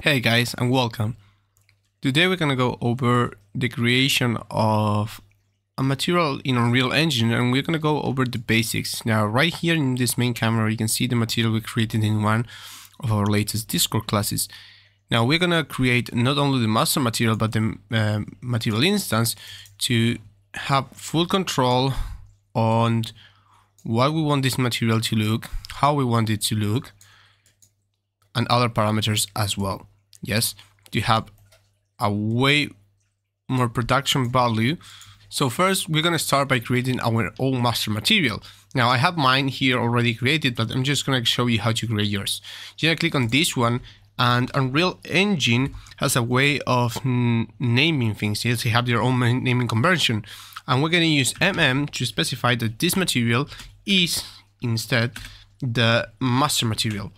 Hey guys, and welcome. Today we're gonna go over the creation of a material in Unreal Engine, and we're gonna go over the basics. Now right here in this main camera you can see the material we created in one of our latest Discord classes. Now we're gonna create not only the master material but the material instance to have full control on what we want this material to look, how we want it to look, and other parameters as well. Yes, to have a way more production value. So first we're gonna start by creating our own master material. Now I have mine here already created, but I'm just gonna show you how to create yours. You're gonna click on this one, and Unreal Engine has a way of naming things. Yes, you have your own naming convention, and we're gonna use to specify that this material is instead the master material.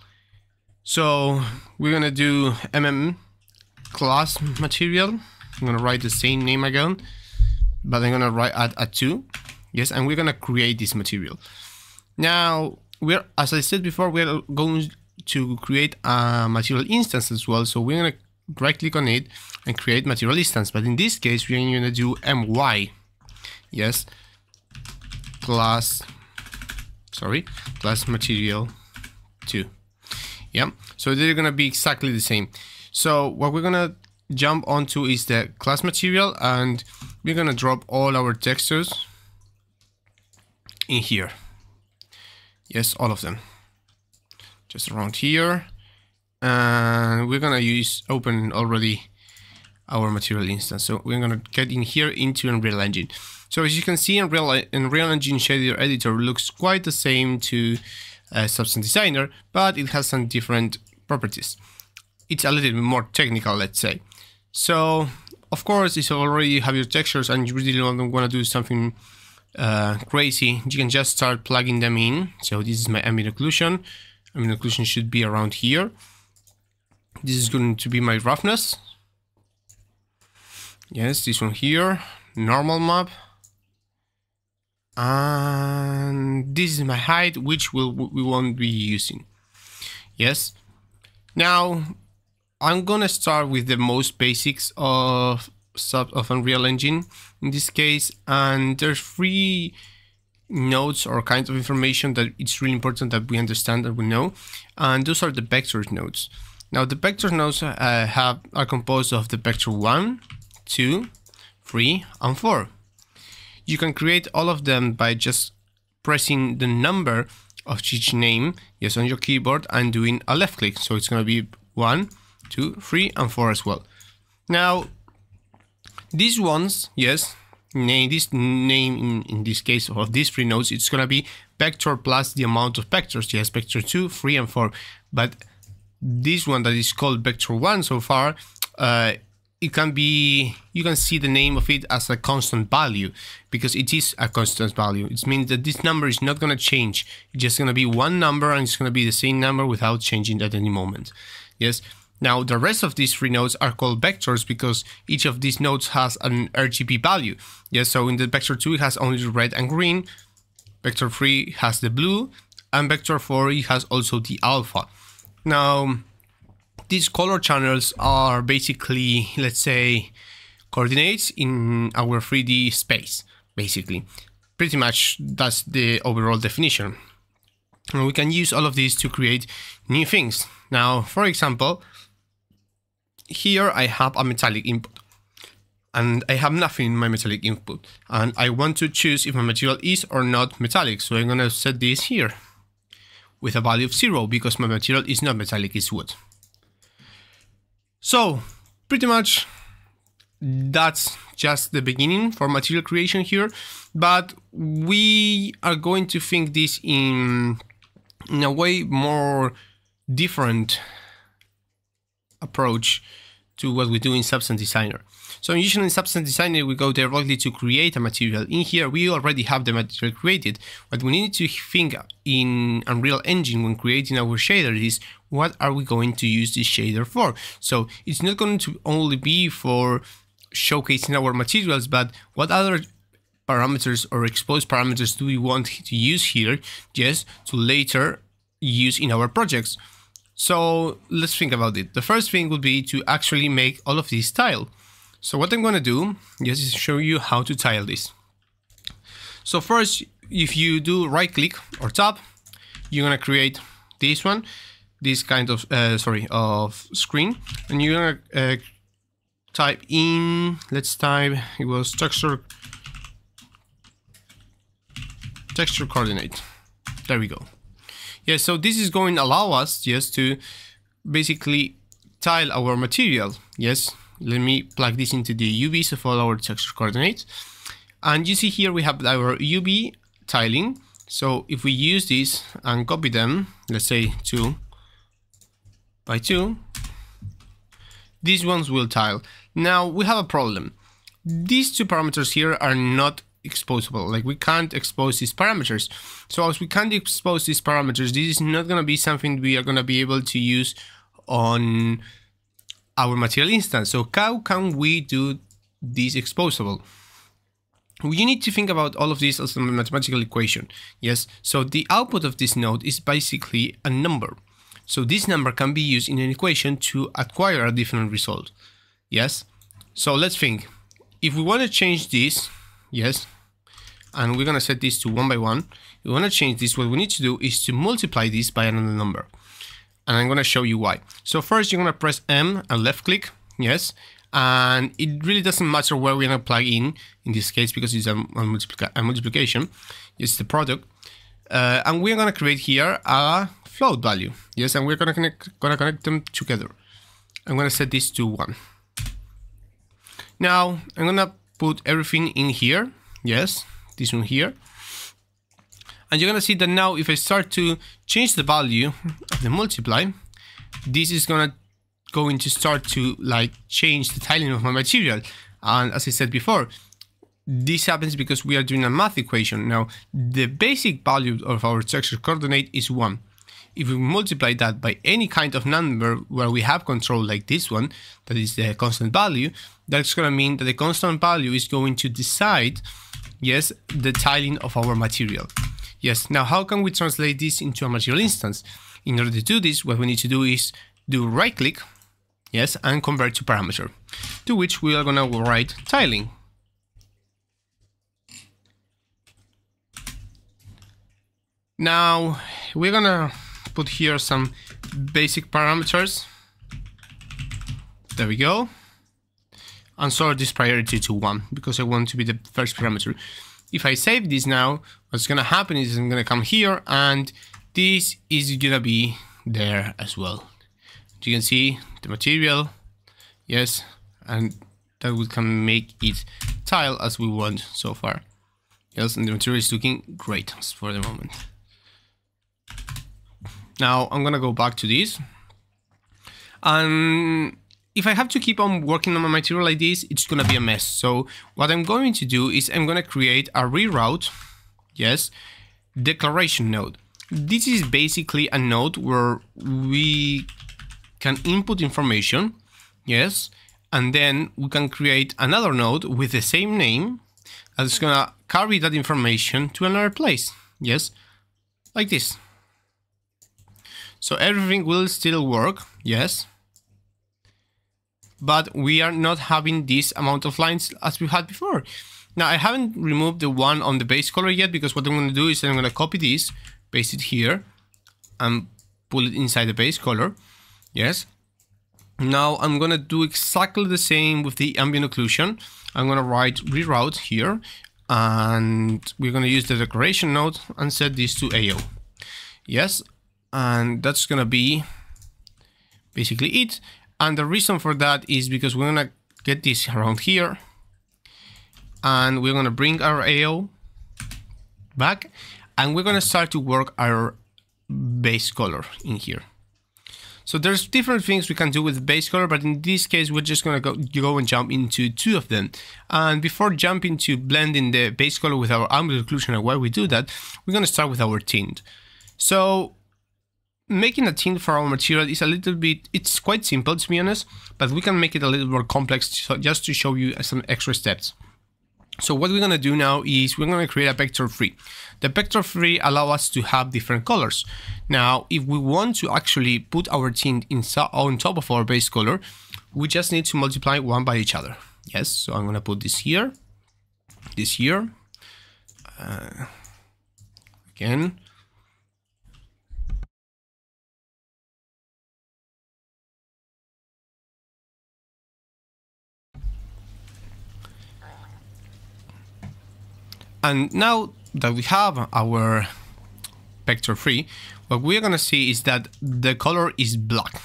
So we're gonna do class material. I'm gonna write the same name again, but I'm gonna add a 2. Yes, and we're gonna create this material. Now as I said before, we're going to create a material instance as well. So we're gonna right click on it and create material instance, but in this case we're gonna do yes, class material 2. Yeah, so they're gonna be exactly the same. So what we're gonna jump onto is the class material, and we're gonna drop all our textures in here. Yes, all of them, just around here, and we're gonna open already our material instance. So we're gonna get in here into Unreal Engine. So as you can see, Unreal Engine shader editor looks quite the same to Substance Designer, but it has some different properties. It's a little bit more technical, let's say. So of course, if you already have your textures and you really don't want to do something crazy, you can just start plugging them in. So this is my ambient occlusion. Ambient occlusion should be around here. This is going to be my roughness. Yes, this one here, normal map. And this is my height, which we won't be using. Yes, now I'm gonna start with the most basics of Unreal Engine in this case, and there's 3 nodes or kinds of information that it's really important that we understand, that we know, and those are the vector nodes. Now the vector nodes are composed of the vector 1, 2, 3, and 4. You can create all of them by just pressing the number of each name, yes, on your keyboard, and doing a left click. So it's going to be 1, 2, 3, and 4 as well. Now, these ones, yes, this name in this case of these 3 nodes, it's going to be vector plus the amount of vectors. Yes, vector 2, 3, and 4. But this one that is called vector 1 so far, it can be, you can see the name of it as a constant value, because it is a constant value. It means that this number is not going to change. It's just going to be one number, and it's going to be the same number without changing at any moment. Yes. Now the rest of these 3 nodes are called vectors because each of these nodes has an RGB value. Yes. So in the vector 2 it has only red and green. Vector 3 has the blue, and vector 4 it has also the alpha. Now these color channels are basically, let's say, coordinates in our 3D space, basically. Pretty much that's the overall definition. And we can use all of these to create new things. Now, for example, here I have a metallic input, and I have nothing in my metallic input, and I want to choose if my material is or not metallic. So I'm gonna set this here with a value of 0, because my material is not metallic, it's wood. So pretty much that's just the beginning for material creation here, but we are going to think this in a way more different approach to what we do in Substance Designer. So usually in Substance Designer we go directly to create a material. In here we already have the material created. What we need to think in Unreal Engine when creating our shader is, what are we going to use this shader for? So it's not going to only be for showcasing our materials, but what other parameters or exposed parameters do we want to use here just to later use in our projects. So let's think about it. The first thing would be to actually make all of this tile. So what I'm going to do is show you how to tile this. So first, if you do right click or tab, you're going to create this one, this kind of, of screen. And you're going to type in, let's type, it was texture coordinate. There we go. Yeah, so this is going to allow us just to basically tile our material. Yes, let me plug this into the UVs of all our texture coordinates. And you see here we have our UV tiling. So if we use this and copy them, let's say 2 by 2, these ones will tile. Now we have a problem. These two parameters here are not exposable. Like, we can't expose these parameters. So as we can't expose these parameters, this is not going to be something we are going to be able to use on our material instance. So how can we do this exposable? You need to think about all of this as a mathematical equation. Yes, so the output of this node is basically a number. So this number can be used in an equation to acquire a different result. Yes, so let's think. If we want to change this, yes, and we're going to set this to 1 by 1. If we want to change this, what we need to do is to multiply this by another number. And I'm going to show you why. So first, you're going to press M and left click, yes, and it really doesn't matter where we're going to plug in this case, because it's a multiplication, it's the product. And we're going to create here a float value, yes, and we're going to connect them together. I'm going to set this to 1. Now, I'm going to put everything in here, yes, this one here. And you're going to see that now if I start to change the value of the multiply, this is going to start to like change the tiling of my material. And as I said before, this happens because we are doing a math equation. Now, the basic value of our texture coordinate is 1. If we multiply that by any kind of number where we have control like this one, that is the constant value, that's going to mean that the constant value is going to decide, yes, the tiling of our material. Yes, now how can we translate this into a material instance? In order to do this, what we need to do is do right click, yes, and convert to parameter, to which we are going to write tiling. Now, we're going to put here some basic parameters. There we go. And sort this priority to 1 because I want to be the first parameter. If I save this now, what's going to happen is I'm going to come here and this is going to be there as well. You can see the material, yes, and that we can make it tile as we want so far. Yes, and the material is looking great for the moment. Now I'm gonna go back to this, and if I have to keep on working on my material like this, it's gonna be a mess. So what I'm going to do is I'm gonna create a reroute, yes, declaration node. This is basically a node where we can input information, yes, and then we can create another node with the same name that's gonna carry that information to another place, yes, like this. So everything will still work, yes, but we are not having this amount of lines as we had before. Now I haven't removed the one on the base color yet, because what I'm going to do is I'm going to copy this, paste it here, and pull it inside the base color, yes. Now I'm going to do exactly the same with the ambient occlusion. I'm going to write reroute here, and we're going to use the declaration node and set this to AO, yes. And that's gonna be basically it. And the reason for that is because we're gonna get this around here, and we're gonna bring our AO back, and we're gonna start to work our base color in here. So there's different things we can do with base color, but in this case we're just gonna go and jump into 2 of them. And before jumping to blending the base color with our ambient occlusion and why we do that, we're gonna start with our tint. So making a tint for our material is a little bit, it's quite simple to be honest, but we can make it a little more complex just to show you some extra steps. So what we're going to do now is we're going to create a vector free. The vector free allows us to have different colors. Now, if we want to actually put our tint on top of our base color, we just need to multiply one by each other. Yes, so I'm going to put this here, again. And now that we have our vector free, what we're gonna see is that the color is black,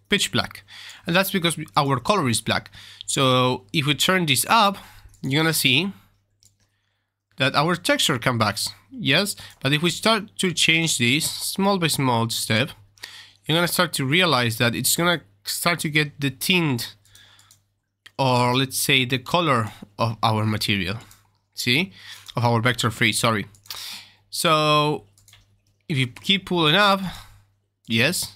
pitch black. And that's because our color is black. So if we turn this up, you're gonna see that our texture comes back. Yes, but if we start to change this small by small step, you're gonna start to realize that it's gonna start to get the tint, or let's say the color of our material. See? Of our vector free, sorry. So if you keep pulling up, yes,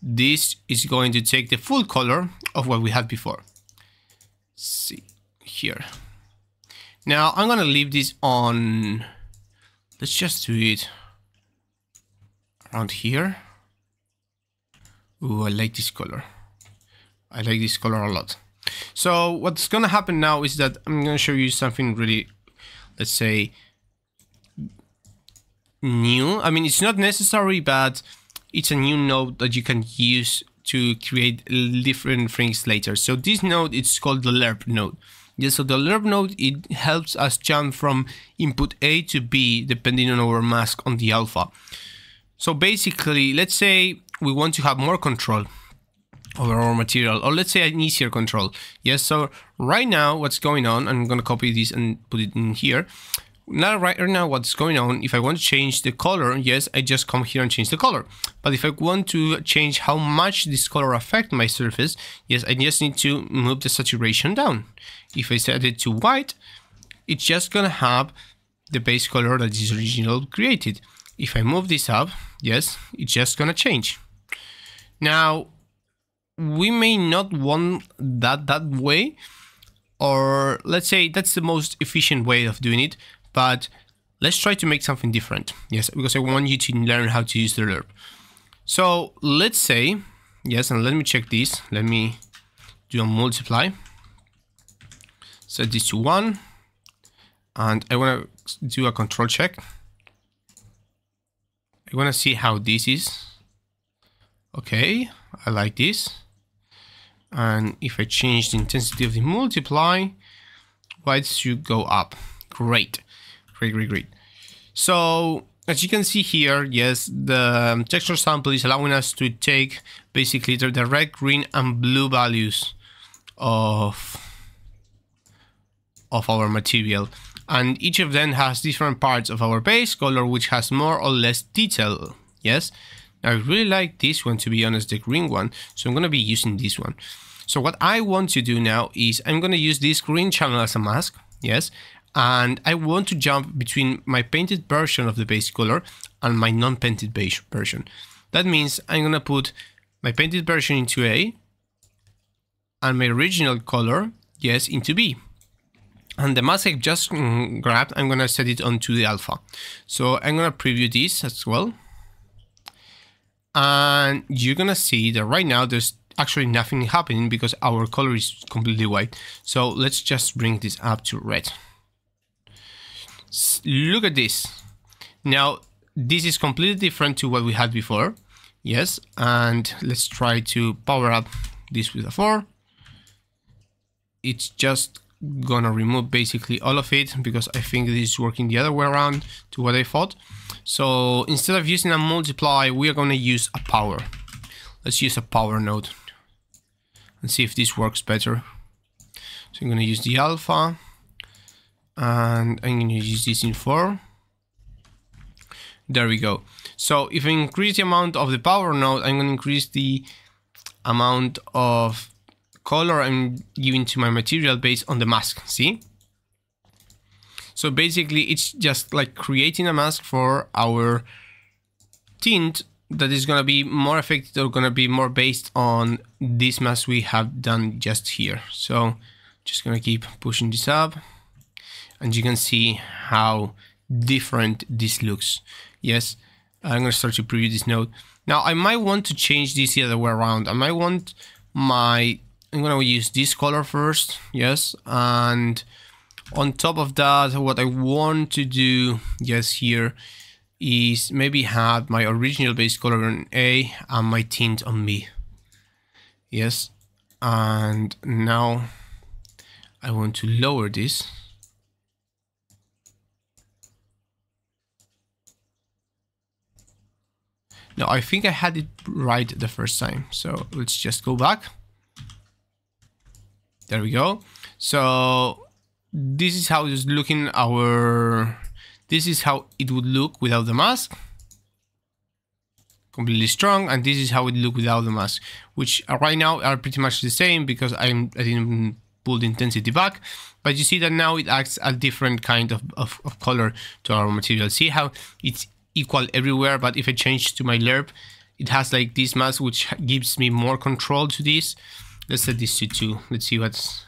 this is going to take the full color of what we had before. See here. Now I'm gonna leave this on. Let's just do it around here. Ooh, I like this color. I like this color a lot. So what's gonna happen now is that I'm gonna show you something really, let's say, new. I mean, it's not necessary, but it's a new node that you can use to create different things later. So this node, it's called the lerp node. Yeah, so the lerp node, it helps us jump from input A to B depending on our mask on the alpha. So basically, let's say we want to have more control over our material, or let's say an easier control. Yes, so right now what's going on, I'm gonna copy this and put it in here. Now right now what's going on, if I want to change the color, yes, I just come here and change the color. But if I want to change how much this color affects my surface, yes, I just need to move the saturation down. If I set it to white, it's just gonna have the base color that is originally created. If I move this up, yes, it's just gonna change. Now we may not want that way, or let's say that's the most efficient way of doing it, but let's try to make something different. Yes, because I want you to learn how to use the lerp. So let's say, yes, and let me check this. Let me do a multiply. Set this to 1, and I want to do a control check. I want to see how this is. Okay, I like this. And if I change the intensity of the multiply, white should go up. Great. Great. So as you can see here, yes, the texture sample is allowing us to take basically the red, green, and blue values of our material. And each of them has different parts of our base color, which has more or less detail. Yes. Now I really like this one, to be honest, the green one. So I'm going to be using this one. So what I want to do now is I'm going to use this green channel as a mask. Yes. And I want to jump between my painted version of the base color and my non-painted base version. That means I'm going to put my painted version into A and my original color, yes, into B. And the mask I just grabbed, I'm going to set it onto the alpha. So I'm going to preview this as well. And you're going to see that right now there's actually nothing happening because our color is completely white. So let's just bring this up to red. Look at this. Now, this is completely different to what we had before. Yes, and let's try to power up this with a 4. It's just gonna remove basically all of it because I think this is working the other way around to what I thought. So instead of using a multiply, we are gonna use a power. Let's use a power node and see if this works better. So I'm gonna use the alpha. And I'm going to use this in 4. There we go. So if I increase the amount of the power node, I'm going to increase the amount of color I'm giving to my material based on the mask. See? So basically, it's just like creating a mask for our tint that is going to be more effective or going to be more based on this mask we have done just here. So just going to keep pushing this up. and you can see how different this looks. Yes, I'm going to start to preview this node. Now I might want to change this the other way around. I might want I'm going to use this color first. Yes, and on top of that, what I want to do, yes, here is maybe have my original base color on A and my tint on B. Yes, and now I want to lower this. Now I think I had it right the first time, so let's just go back. There we go. So this is how it's looking this is how it would look without the mask. Completely strong, and this is how it look without the mask, which right now are pretty much the same because I didn't pull the intensity back. But you see that now it acts a different kind of color to our material. See how it's equal everywhere, but if I change to my lerp, it has like this mask, which gives me more control to this. Let's set this to 2. Let's see what's...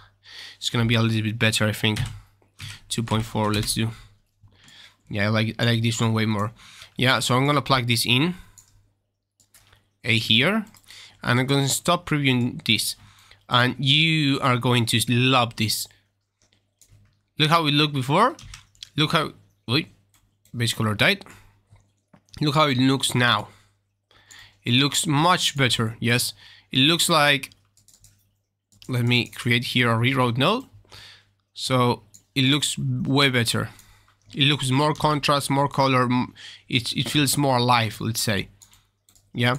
It's gonna be a little bit better, I think. 2.4, let's do. Yeah, I like this one way more. Yeah, so I'm gonna plug this in. A here. And I'm gonna stop previewing this. And you are going to love this. Look how it looked before. Look how... Wait. Base color died. Look how it looks now. It looks much better, yes. It looks like... Let me create here a reroute node. So it looks way better. It looks more contrast, more color. It feels more alive, let's say. Yeah.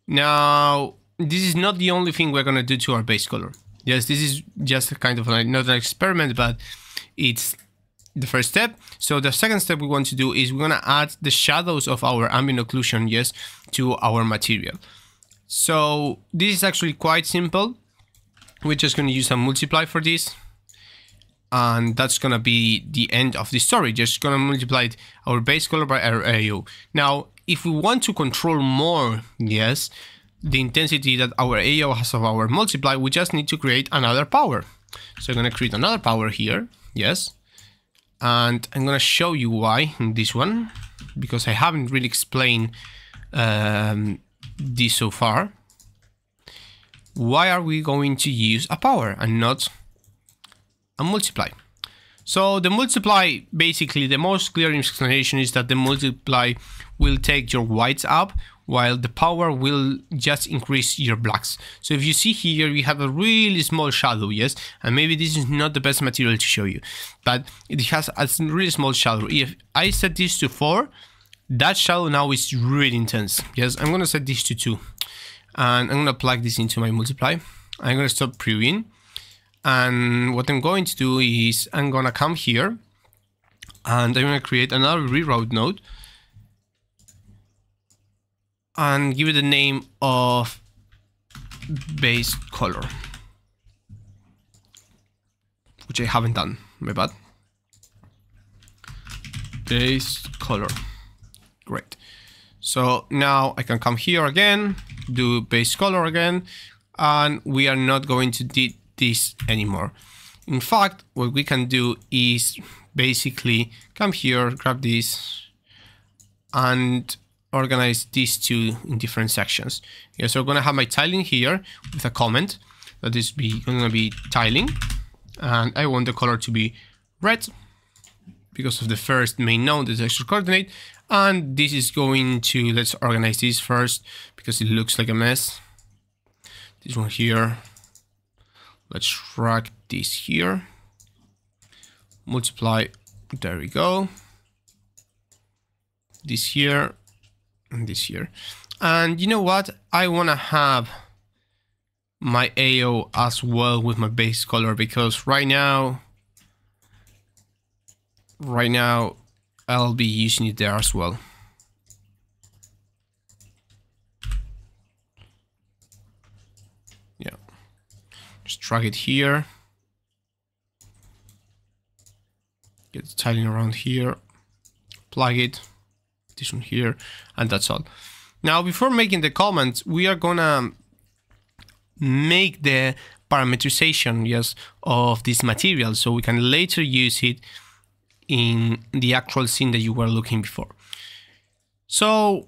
Now, this is not the only thing we're going to do to our base color. Yes, this is just a kind of not an experiment, but it's the first step. So the second step we want to do is we're going to add the shadows of our ambient occlusion, yes, to our material. So this is actually quite simple. We're just going to use a multiply for this. And that's going to be the end of the story. Just going to multiply our base color by our AO. Now, if we want to control more, yes, the intensity that our AO has of our multiply, we just need to create another power. So I'm going to create another power here. Yes. And I'm going to show you why in this one, because I haven't really explained this so far. Why are we going to use a power and not a multiply? So the multiply, basically the most clear explanation is that the multiply will take your whites up while the power will just increase your blacks. So if you see here, we have a really small shadow, yes, and maybe this is not the best material to show you, but it has a really small shadow. If I set this to 4, that shadow now is really intense. Yes, I'm gonna set this to 2. And I'm going to plug this into my multiply. I'm going to stop previewing. And what I'm going to do is I'm going to come here and I'm going to create another reroute node and give it the name of base color, which I haven't done. My bad. Base color. Great. So now I can come here again, do base color again, and we are not going to do this anymore. In fact, what we can do is basically come here, grab this, and organize these two in different sections. Yeah, so I'm gonna have my tiling here with a comment that is gonna be tiling, and I want the color to be red because of the first main node, the texture coordinate. And this is going to, let's organize this first because it looks like a mess. This one here, let's drag this here, multiply, there we go. This here and this here. And you know what? I want to have my AO as well with my base color because right now I'll be using it there as well. Yeah, just drag it here, get the tiling around here, plug it, this one here, and that's all. Now, before making the comments, we are gonna make the parameterization, yes, of this material so we can later use it in the actual scene that you were looking before. So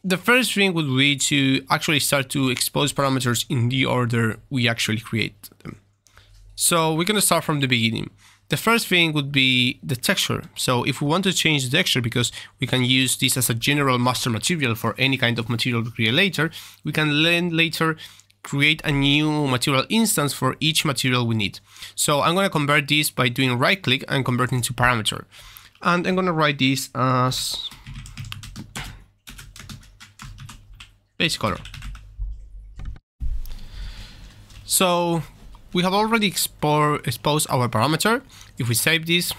the first thing would be to actually start to expose parameters in the order we actually create them. So we're going to start from the beginning. The first thing would be the texture. So if we want to change the texture, because we can use this as a general master material for any kind of material we create later, we can then later create a new material instance for each material we need. So I'm going to convert this by doing right click and converting to parameter. And I'm going to write this as base color. So we have already exposed our parameter. If we save this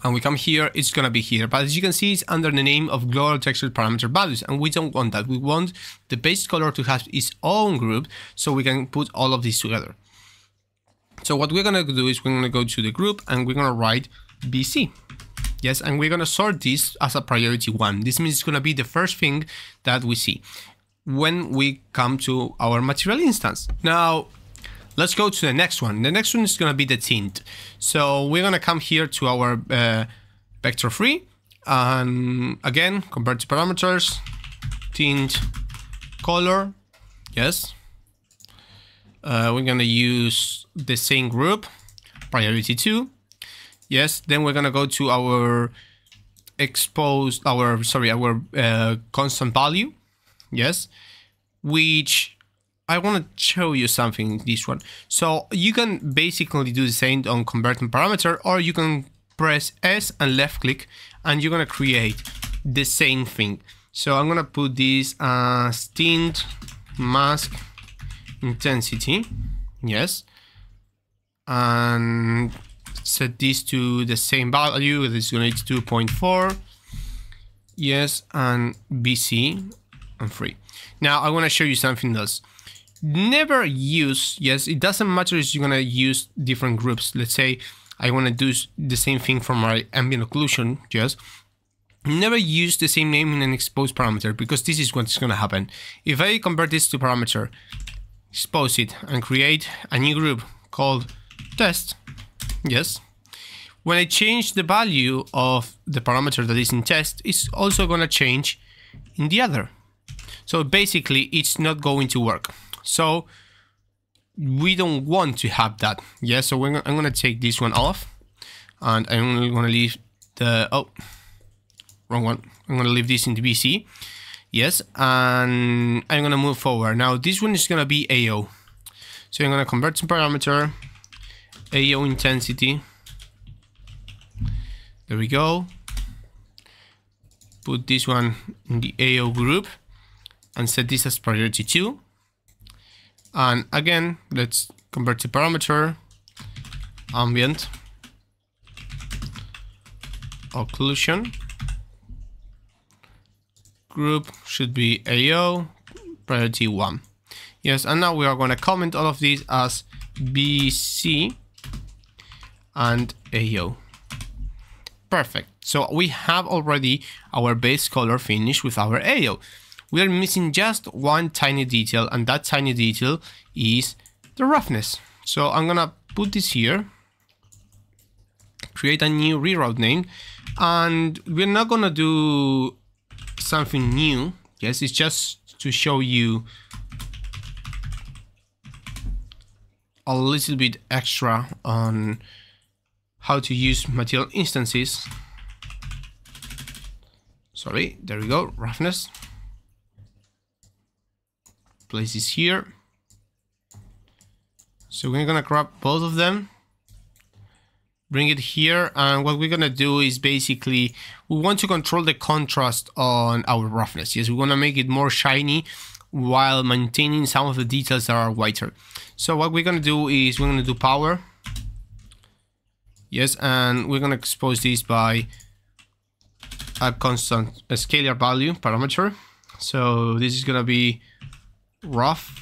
and we come here, it's gonna be here. But as you can see, it's under the name of global texture parameter values, and we don't want that. We want the base color to have its own group so we can put all of these together. So what we're gonna do is we're gonna go to the group and we're gonna write BC. Yes, and we're gonna sort this as a priority 1. This means it's gonna be the first thing that we see when we come to our material instance. Now, let's go to the next one. The next one is going to be the tint. So we're going to come here to our vector 3 and again, convert to parameters, tint, color. Yes. We're going to use the same group, priority 2. Yes. Then we're going to go to our constant value. Yes. Which I want to show you something, this one. So you can basically do the same on converting parameter, or you can press S and left click and you're going to create the same thing. So I'm going to put this as tint mask intensity. Yes. And set this to the same value. This is going to be 2.4. Yes. And BC and 3. Now I want to show you something else. Never use, yes, it doesn't matter if you're going to use different groups. Let's say I want to do the same thing for my ambient occlusion, yes. Never use the same name in an exposed parameter, because this is what's going to happen. If I convert this to parameter, expose it, and create a new group called test, yes. When I change the value of the parameter that is in test, it's also going to change in the other. So basically, it's not going to work. So we don't want to have that. Yeah, so I'm going to take this one off, and I'm going to leave the, oh, wrong one. I'm going to leave this in the BC. Yes, and I'm going to move forward. Now this one is going to be AO. So I'm going to convert to parameter, AO intensity. There we go. Put this one in the AO group and set this as priority 2. And again, let's convert to parameter, ambient occlusion. Group should be AO, priority 1. Yes, and now we are going to comment all of these as BC and AO. Perfect. So we have already our base color finished with our AO. We are missing just one tiny detail, and that tiny detail is the roughness. So I'm gonna put this here, create a new reroute name, and we're not gonna do something new. Yes, it's just to show you a little bit extra on how to use material instances. Sorry, there we go, roughness. Place this here. So we're gonna grab both of them, bring it here, and what we're gonna do is basically we want to control the contrast on our roughness. Yes, we want to make it more shiny while maintaining some of the details that are whiter. So what we're gonna do is we're gonna do power. Yes, and we're gonna expose this by a constant scalar value parameter. So this is gonna be rough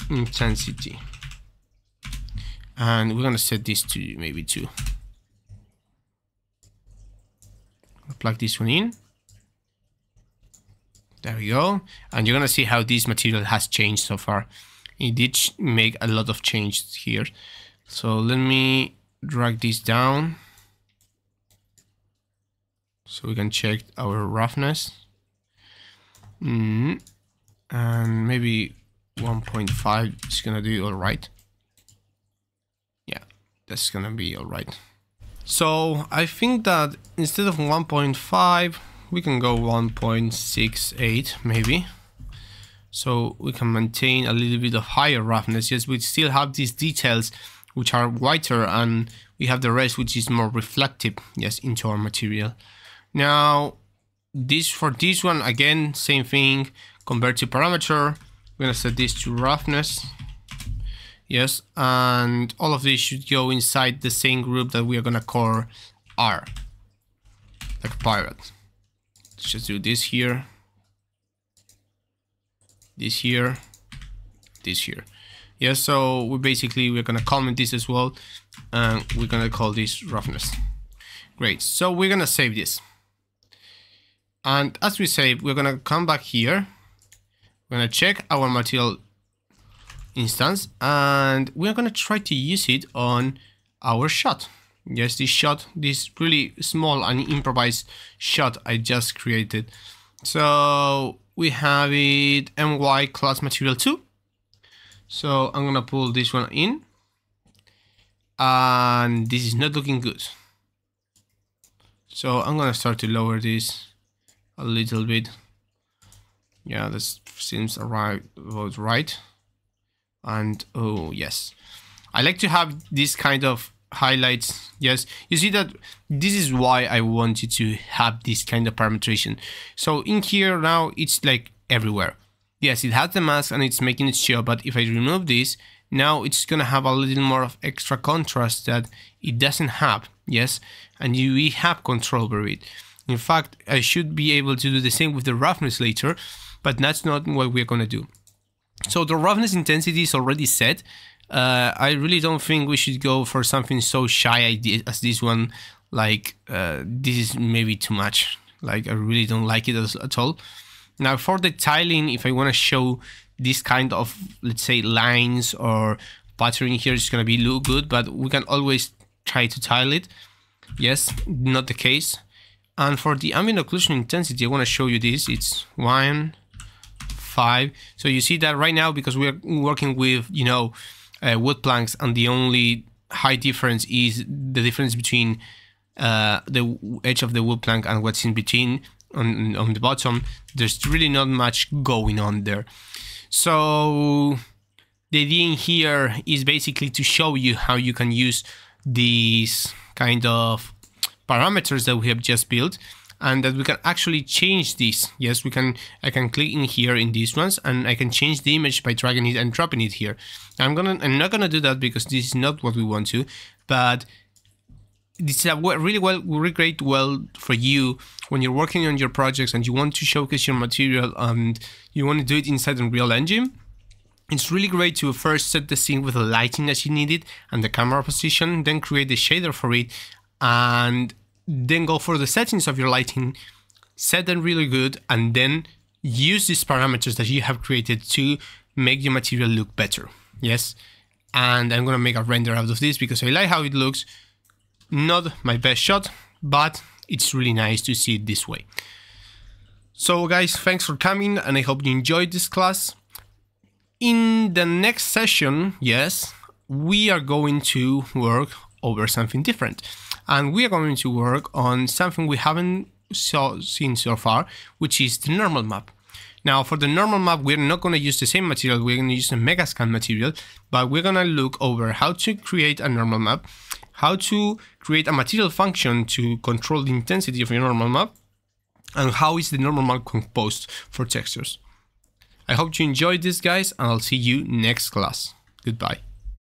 intensity, and we're gonna set this to maybe 2. Plug this one in. There we go, and you're gonna see how this material has changed so far. It did make a lot of changes here. So let me drag this down. So we can check our roughness. And maybe 1.5 is gonna do all right. Yeah, that's gonna be all right. So I think that instead of 1.5, we can go 1.68 maybe. So we can maintain a little bit of higher roughness. Yes, we still have these details which are whiter, and we have the rest which is more reflective, yes, into our material. Now, for this one, again, same thing, convert to parameter. We're gonna set this to roughness. Yes, and all of this should go inside the same group that we are gonna call R, like a pirate. Let's just do this here, this here, this here. Yeah, so we're gonna comment this as well, and we're gonna call this roughness. Great, so we're gonna save this. And as we save, we're gonna come back here. We're gonna check our material instance, and we're gonna try to use it on our shot. Yes, this really small and improvised shot I just created. So we have it my class material 2. So I'm gonna pull this one in, and this is not looking good. So I'm gonna start to lower this a little bit. Yeah, this seems about right. And oh yes, I like to have this kind of highlights. Yes, you see that this is why I wanted to have this kind of parametrization. So in here now it's like everywhere. Yes, it has the mask and it's making it show, but if I remove this, now it's gonna have a little more of extra contrast that it doesn't have. Yes, and we have control over it. In fact, I should be able to do the same with the roughness later, but that's not what we're gonna do. So the roughness intensity is already set. I really don't think we should go for something so shy as this one. Like, this is maybe too much. Like, I really don't like it at all. Now for the tiling, if I want to show this kind of, let's say, lines or pattern here, it's going to be look good, but we can always try to tile it. Yes, not the case. And for the ambient occlusion intensity, I want to show you this. It's 1.5. So you see that right now, because we're working with, you know, wood planks, and the only high difference is the difference between the edge of the wood plank and what's in between on the bottom. There's really not much going on there. So the idea in here is basically to show you how you can use these kind of parameters that we have just built, and that we can actually change this. Yes, I can click in here in these ones, and I can change the image by dragging it and dropping it here. I'm not gonna do that because this is not what we want to, but this is a really great for you when you're working on your projects and you want to showcase your material and you want to do it inside Unreal Engine. It's really great to first set the scene with the lighting as you need it and the camera position, then create the shader for it, and then go for the settings of your lighting, set them really good, and then use these parameters that you have created to make your material look better. Yes, and I'm gonna make a render out of this because I like how it looks. Not my best shot, but it's really nice to see it this way. So guys, thanks for coming, and I hope you enjoyed this class. In the next session, yes, we are going to work over something different, and we are going to work on something we haven't seen so far, which is the normal map. Now for the normal map, we're not going to use the same material, we're going to use the Megascan material, but we're going to look over how to create a normal map, how to create a material function to control the intensity of your normal map, and how is the normal map composed for textures. I hope you enjoyed this, guys, and I'll see you next class. Goodbye.